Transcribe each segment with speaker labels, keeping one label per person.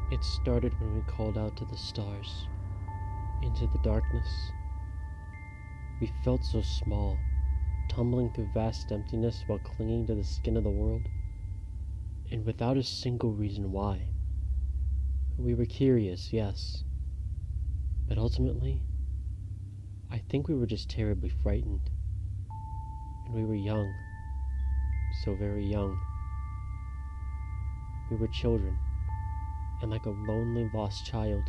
Speaker 1: It started when we called out to the stars, into the darkness. We felt so small, tumbling through vast emptiness while clinging to the skin of the world, and without a single reason why. We were curious, yes, but ultimately, I think we were just terribly frightened. And we were young, so very young. We were children, and like a lonely, lost child,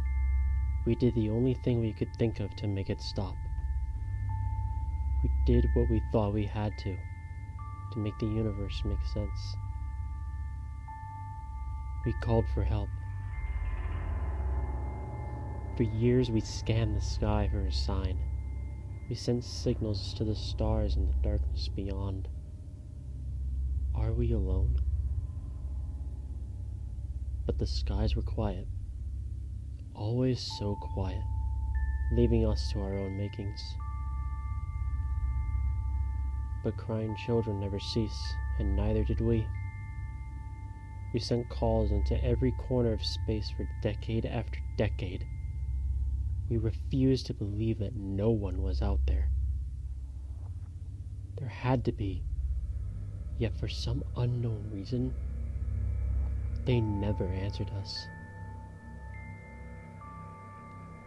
Speaker 1: we did the only thing we could think of to make it stop. We did what we thought we had to make the universe make sense. We called for help. For years we scanned the sky for a sign. We sent signals to the stars in the darkness beyond. Are we alone? But the skies were quiet. Always so quiet, leaving us to our own makings. But crying children never cease, and neither did we. We sent calls into every corner of space for decade after decade. We refused to believe that no one was out there. There had to be, yet for some unknown reason, they never answered us.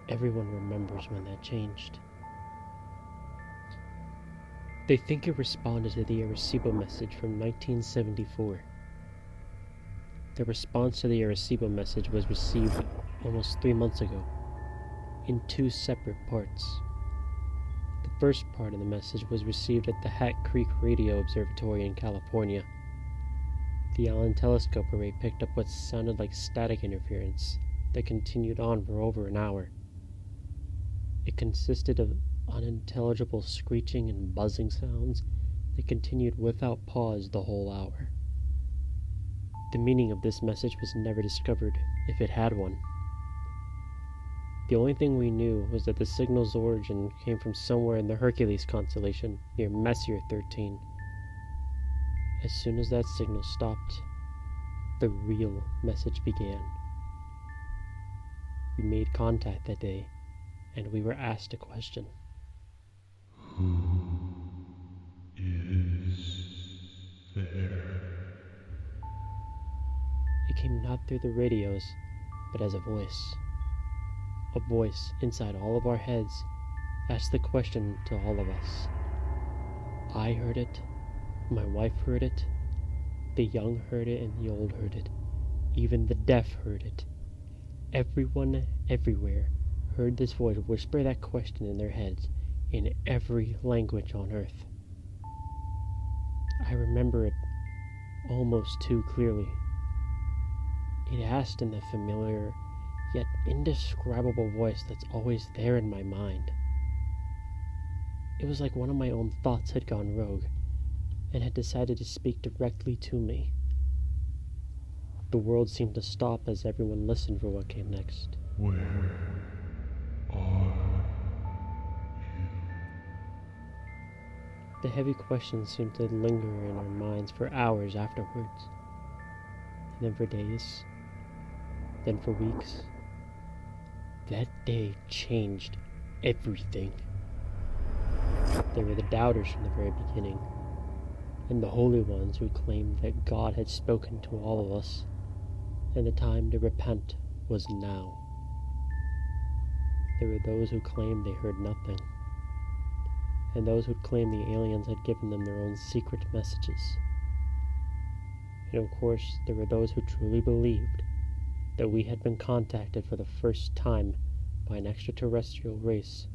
Speaker 1: Everyone remembers when that changed. They think it responded to the Arecibo message from 1974. The response to the Arecibo message was received almost 3 months ago, in 2 separate parts. The first part of the message was received at the Hat Creek Radio Observatory in California. The Allen telescope array picked up what sounded like static interference that continued on for over an hour. It consisted of unintelligible screeching and buzzing sounds that continued without pause the whole hour. The meaning of this message was never discovered, if it had one. The only thing we knew was that the signal's origin came from somewhere in the Hercules constellation near Messier 13. As soon as that signal stopped, the real message began. We made contact that day, and we were asked a question.
Speaker 2: Who is there?
Speaker 1: It came not through the radios, but as a voice. A voice inside all of our heads asked the question to all of us. I heard it, my wife heard it, the young heard it, and the old heard it. Even the deaf heard it. Everyone, everywhere, heard this voice whisper that question in their heads in every language on earth. I remember it almost too clearly. It asked in the familiar, yet indescribable voice that's always there in my mind. It was like one of my own thoughts had gone rogue and had decided to speak directly to me. The world seemed to stop as everyone listened for what came next.
Speaker 2: Where are you?
Speaker 1: The heavy questions seemed to linger in our minds for hours afterwards, and then for days, then for weeks. That day changed everything. There were the doubters from the very beginning, and the holy ones who claimed that God had spoken to all of us, and the time to repent was now. There were those who claimed they heard nothing, and those who claimed the aliens had given them their own secret messages. And of course, there were those who truly believed that we had been contacted for the first time by an extraterrestrial race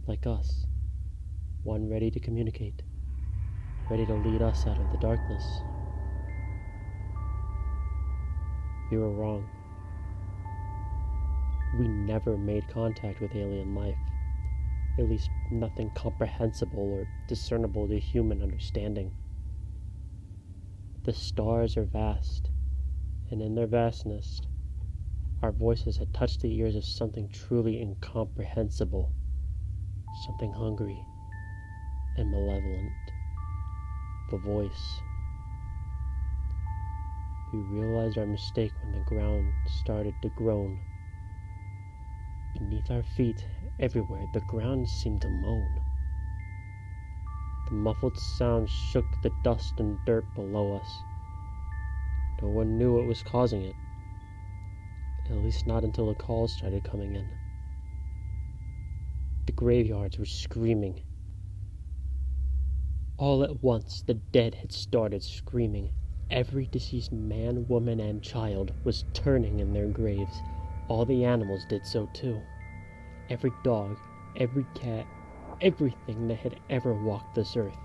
Speaker 1: like us, one ready to communicate, ready to lead us out of the darkness. We were wrong. We never made contact with alien life, at least nothing comprehensible or discernible to human understanding. The stars are vast, and in their vastness, our voices had touched the ears of something truly incomprehensible, something hungry and malevolent. The voice. We realized our mistake when the ground started to groan. Beneath our feet, everywhere, the ground seemed to moan. The muffled sound shook the dust and dirt below us. No one knew what was causing it, at least not until the calls started coming in. The graveyards were screaming. All at once, the dead had started screaming. Every deceased man, woman, and child was turning in their graves. All the animals did so too. Every dog, every cat, everything that had ever walked this earth.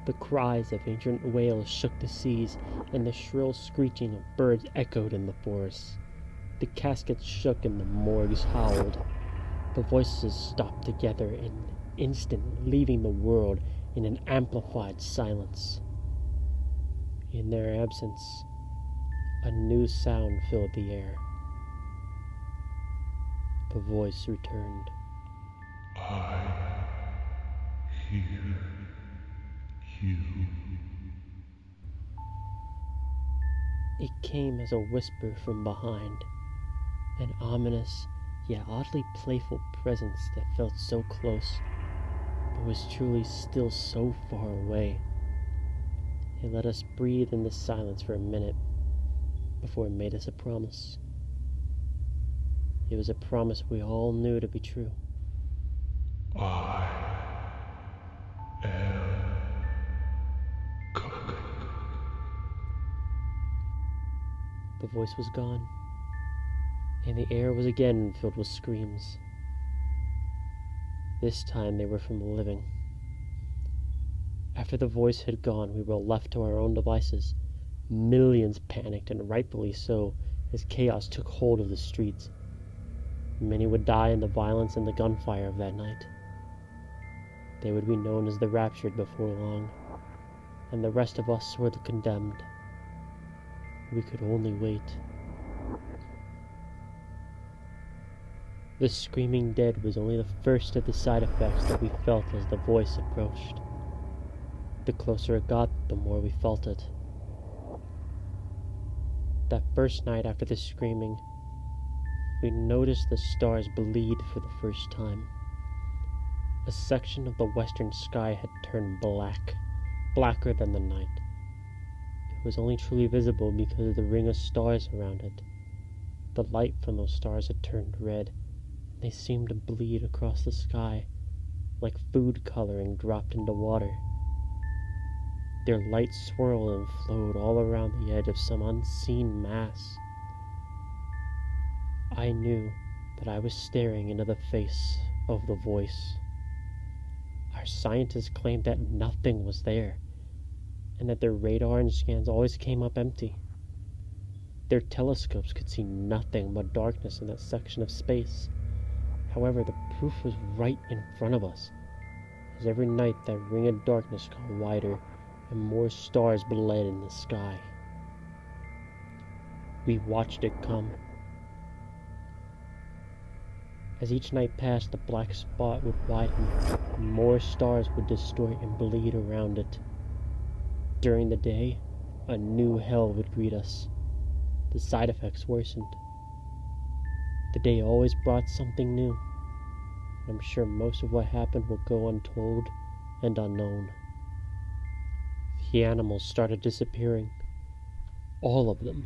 Speaker 1: The cries of ancient whales shook the seas, and the shrill screeching of birds echoed in the forests. The caskets shook and the morgues howled. The voices stopped together in an instant, leaving the world in an amplified silence. In their absence, a new sound filled the air. The voice returned.
Speaker 2: I hear you.
Speaker 1: It came as a whisper from behind, an ominous, yet oddly playful presence that felt so close, but was truly still so far away. It let us breathe in the silence for a minute before it made us a promise. It was a promise we all knew to be true.
Speaker 2: I am coming.
Speaker 1: The voice was gone, and the air was again filled with screams. This time they were from the living. After the voice had gone, we were left to our own devices. Millions panicked, and rightfully so, as chaos took hold of the streets. Many would die in the violence and the gunfire of that night. They would be known as the raptured before long, and the rest of us were the condemned. We could only wait. The screaming dead was only the first of the side effects that we felt as the voice approached. The closer it got, the more we felt it. That first night after the screaming, we noticed the stars bleed for the first time. A section of the western sky had turned black, blacker than the night. It was only truly visible because of the ring of stars around it. The light from those stars had turned red, and they seemed to bleed across the sky, like food coloring dropped into water. Their light swirled and flowed all around the edge of some unseen mass. I knew that I was staring into the face of the voice. Our scientists claimed that nothing was there, and that their radar and scans always came up empty. Their telescopes could see nothing but darkness in that section of space. However, the proof was right in front of us, as every night that ring of darkness got wider and more stars bled in the sky. We watched it come. As each night passed, the black spot would widen, and more stars would distort and bleed around it. During the day, a new hell would greet us. The side effects worsened. The day always brought something new, and I'm sure most of what happened will go untold and unknown. The animals started disappearing. All of them.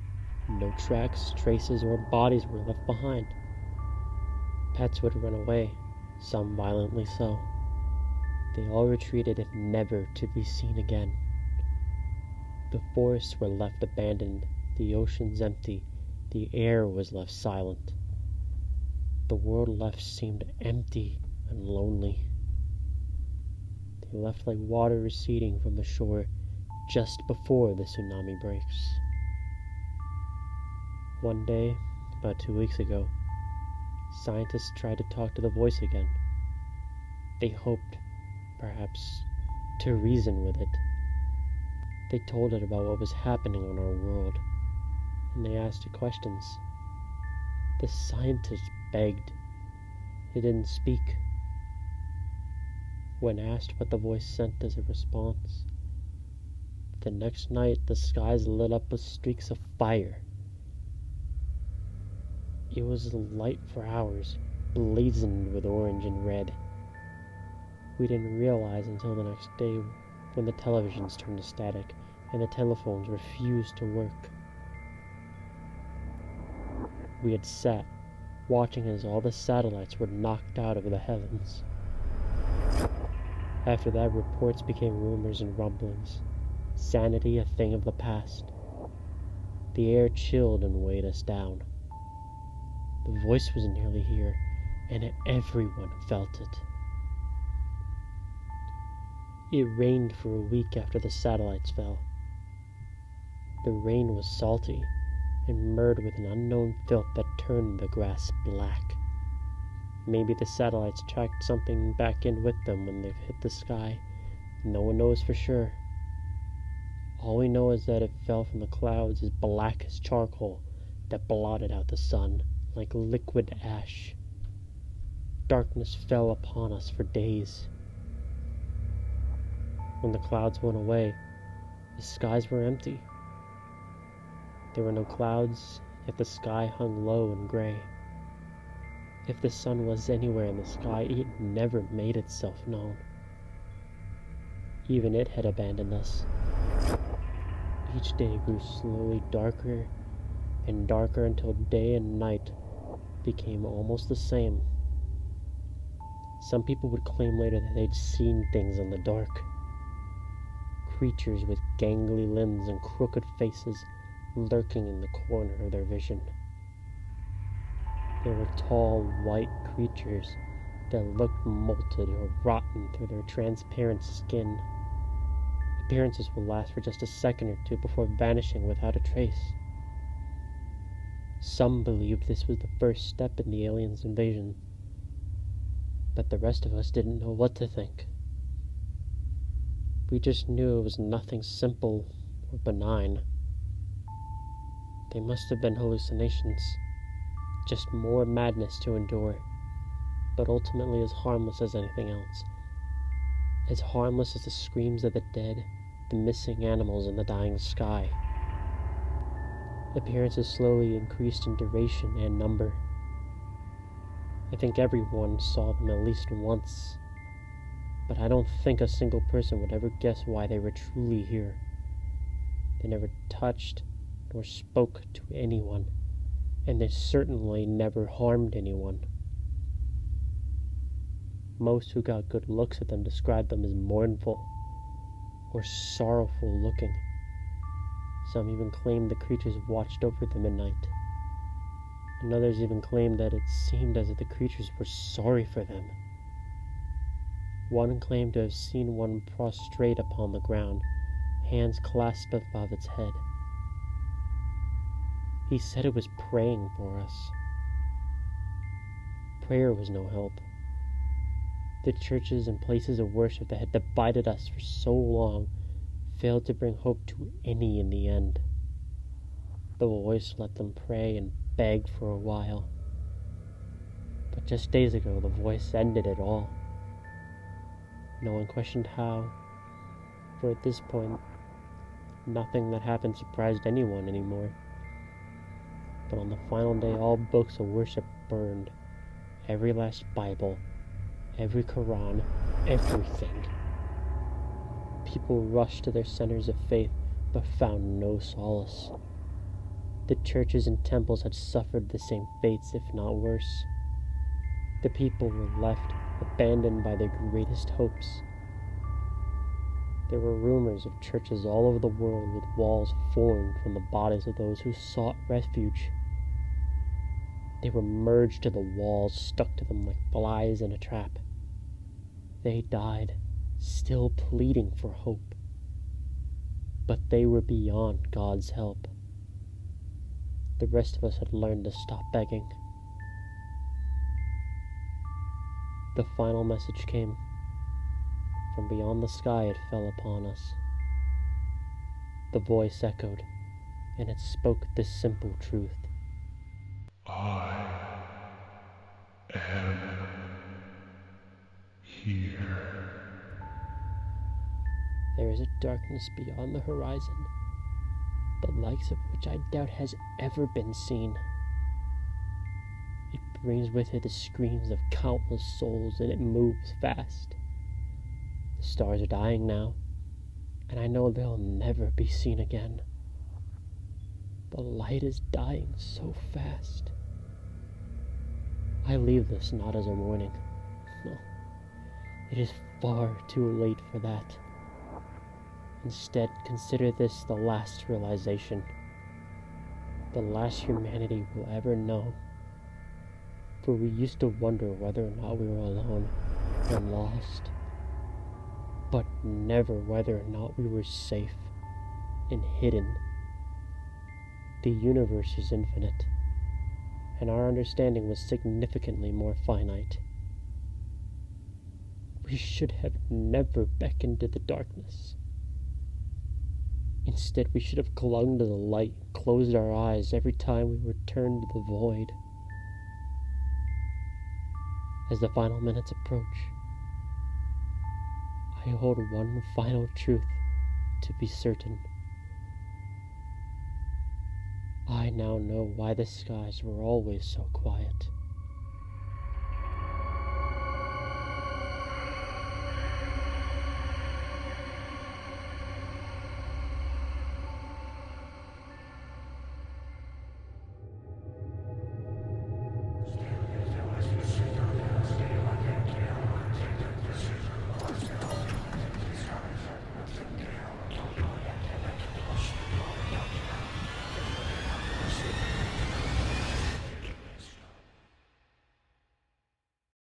Speaker 1: No tracks, traces, or bodies were left behind. Pets would run away, some violently so. They all retreated, never to be seen again. The forests were left abandoned, the oceans empty, the air was left silent. The world left seemed empty and lonely. They left like water receding from the shore just before the tsunami breaks. One day, about 2 weeks ago, scientists tried to talk to the voice again. They hoped, perhaps, to reason with it. They told it about what was happening on our world, and they asked it questions. The scientists begged. It didn't speak. When asked what the voice sent as a response, The next night, the skies lit up with streaks of fire. It was light for hours, blazoned with orange and red. We didn't realize until the next day when the televisions turned to static and the telephones refused to work. We had sat, watching as all the satellites were knocked out of the heavens. After that, reports became rumors and rumblings. Sanity a thing of the past. The air chilled and weighed us down. The voice was nearly here, and everyone felt it. It rained for a week after the satellites fell. The rain was salty and marred with an unknown filth that turned the grass black. Maybe the satellites tracked something back in with them when they've hit the sky. No one knows for sure. All we know is that it fell from the clouds as black as charcoal that blotted out the sun like liquid ash. Darkness fell upon us for days. When the clouds went away, the skies were empty. There were no clouds, yet the sky hung low and gray. If the sun was anywhere in the sky, it never made itself known. Even it had abandoned us. Each day grew slowly darker and darker until day and night became almost the same. Some people would claim later that they'd seen things in the dark. Creatures with gangly limbs and crooked faces lurking in the corner of their vision. There were tall, white creatures that looked molted or rotten through their transparent skin. Appearances will last for just a second or two before vanishing without a trace. Some believed this was the first step in the aliens' invasion, but the rest of us didn't know what to think. We just knew it was nothing simple or benign. They must have been hallucinations, just more madness to endure, but ultimately as harmless as anything else. As harmless as the screams of the dead, the missing animals in the dying sky. Appearances slowly increased in duration and number. I think everyone saw them at least once, but I don't think a single person would ever guess why they were truly here. They never touched nor spoke to anyone, and they certainly never harmed anyone. Most who got good looks at them described them as mournful or sorrowful looking. Some even claimed the creatures watched over them at night, and others even claimed that it seemed as if the creatures were sorry for them. One claimed to have seen one prostrate upon the ground, hands clasped above its head. He said it was praying for us. Prayer was no help. The churches and places of worship that had divided us for so long failed to bring hope to any in the end. The voice let them pray and beg for a while, but just days ago the voice ended it all. No one questioned how, for at this point, nothing that happened surprised anyone anymore. But on the final day, all books of worship burned. Every last Bible, every Quran, everything. People rushed to their centers of faith, but found no solace. The churches and temples had suffered the same fates, if not worse. The people were left abandoned by their greatest hopes. There were rumors of churches all over the world with walls formed from the bodies of those who sought refuge. They were merged to the walls, stuck to them like flies in a trap. They died, still pleading for hope. But they were beyond God's help. The rest of us had learned to stop begging. The final message came. From beyond the sky it fell upon us. The voice echoed, and it spoke this simple truth.
Speaker 2: I am here.
Speaker 1: There is a darkness beyond the horizon, the likes of which I doubt has ever been seen. It brings with it the screams of countless souls, and it moves fast. The stars are dying now, and I know they'll never be seen again. The light is dying so fast. I leave this not as a warning. No, it is far too late for that. Instead, consider this the last realization, the last humanity will ever know. For we used to wonder whether or not we were alone and lost, but never whether or not we were safe and hidden. The universe is infinite, and our understanding was significantly more finite. We should have never beckoned to the darkness. Instead, we should have clung to the light and closed our eyes every time we returned to the void. As the final minutes approach, I hold one final truth to be certain. I now know why the skies were always so quiet.